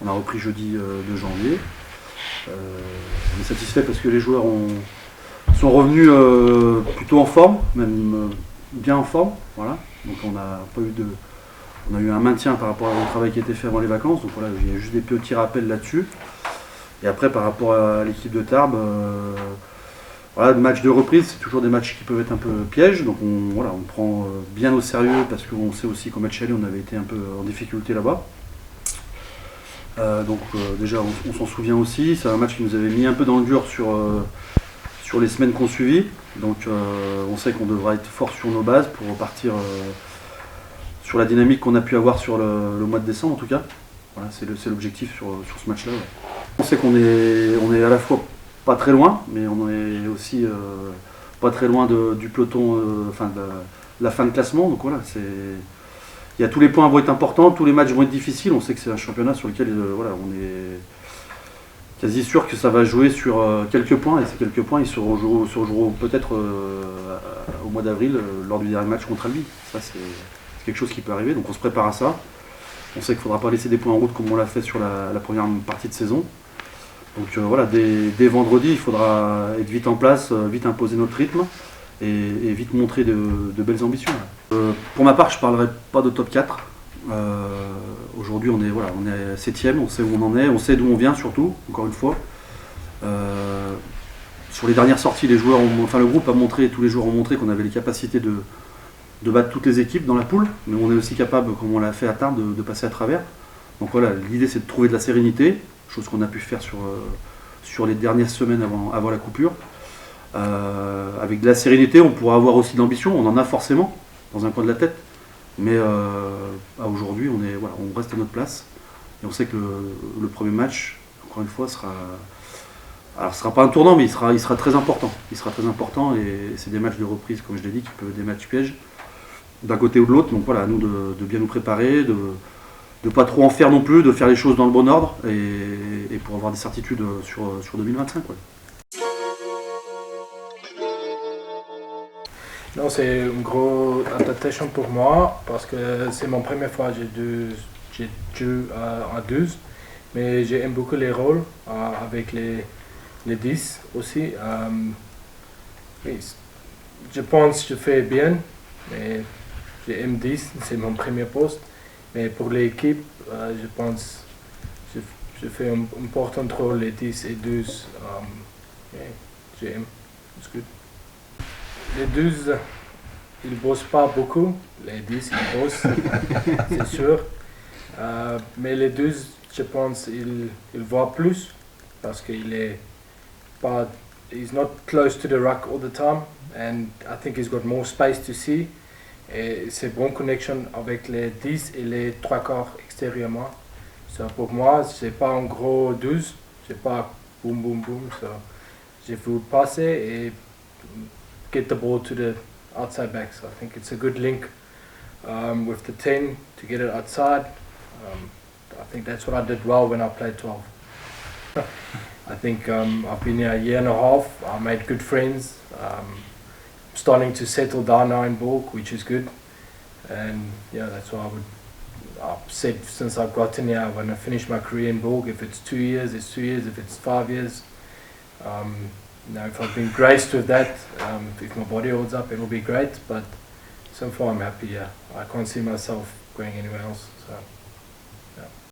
On a repris jeudi 2 janvier. On est satisfait parce que les joueurs sont revenus plutôt en forme, même bien en forme. Voilà. Donc on a eu un maintien par rapport au travail qui a été fait avant les vacances. Donc voilà, il y a juste des petits rappels là-dessus. Et après, par rapport à l'équipe de Tarbes, voilà, le match de reprise, c'est toujours des matchs qui peuvent être un peu pièges. Donc on prend bien au sérieux parce qu'on sait aussi qu'au match aller, on avait été un peu en difficulté là-bas. Déjà, on s'en souvient aussi. C'est un match qui nous avait mis un peu dans le dur sur les semaines qu'on suivit. Donc on sait qu'on devra être fort sur nos bases pour repartir sur la dynamique qu'on a pu avoir sur le mois de décembre en tout cas. Voilà, c'est l'objectif sur ce match-là. Ouais. On sait qu'on est à la fois pas très loin, mais on est aussi pas très loin du peloton, de la fin de classement. Donc voilà, il y a tous les points vont être importants, tous les matchs vont être difficiles. On sait que c'est un championnat sur lequel on est quasi sûr que ça va jouer sur quelques points. Et ces quelques points, ils se rejoueront peut-être au mois d'avril lors du dernier match contre Albi. Ça, c'est quelque chose qui peut arriver. Donc on se prépare à ça. On sait qu'il ne faudra pas laisser des points en route comme on l'a fait sur la première partie de saison. Donc voilà, dès vendredi, il faudra être vite en place, vite imposer notre rythme et vite montrer de belles ambitions. Pour ma part, je ne parlerai pas de top 4. Aujourd'hui, on est 7ème, on sait où on en est, on sait d'où on vient surtout, encore une fois. Sur les dernières sorties, le groupe a montré, tous les joueurs ont montré qu'on avait les capacités de battre toutes les équipes dans la poule, mais on est aussi capable, comme on l'a fait à Tarbes, de passer à travers. Donc voilà, l'idée c'est de trouver de la sérénité, chose qu'on a pu faire sur les dernières semaines avant la coupure. Avec de la sérénité, on pourra avoir aussi de l'ambition, on en a forcément dans un coin de la tête, mais aujourd'hui on reste à notre place et on sait que le premier match, encore une fois, sera pas un tournant, mais il sera très important. Il sera très important et c'est des matchs de reprise, comme je l'ai dit, qui peuvent être des matchs pièges d'un côté ou de l'autre. Donc voilà, à nous de bien nous préparer, de pas trop en faire non plus, de faire les choses dans le bon ordre et pour avoir des certitudes sur 2025. Ouais. Non, c'est une grosse adaptation pour moi parce que c'est mon première fois que j'ai joué à 12, mais j'aime beaucoup les rôles avec les 10 aussi. Je pense que je fais bien, mais j'aime 10, c'est mon premier poste. Mais pour l'équipe, je pense que je fais un important rôle les 10 et 12. J'aime, c'est good. Les 12, ils ne bossent pas beaucoup. Les 10, ils bossent, c'est sûr. Mais les 12, je pense, ils voient plus parce qu'il est pas, he's not close to the ruck all the time, and I think he's got more space to see. Et c'est bonne connexion avec les 10 et les 3 quarts extérieurement. So, pour moi, c'est pas un gros 12, c'est pas boum boum boum. So, je veux passer et get the ball to the outside back. So I think it's a good link with the 10 to get it outside. I think that's what I did well when I played 12. I think I've been here a year and a half. I made good friends. Starting to settle down now in Borg, which is good. And yeah, that's why I've said since I've gotten here, when I finish my career in Borg, if it's 2 years, it's 2 years. If it's 5 years, if I've been graced with that, if my body holds up, it'll be great. But so far, I'm happy. Yeah, I can't see myself going anywhere else. So, yeah.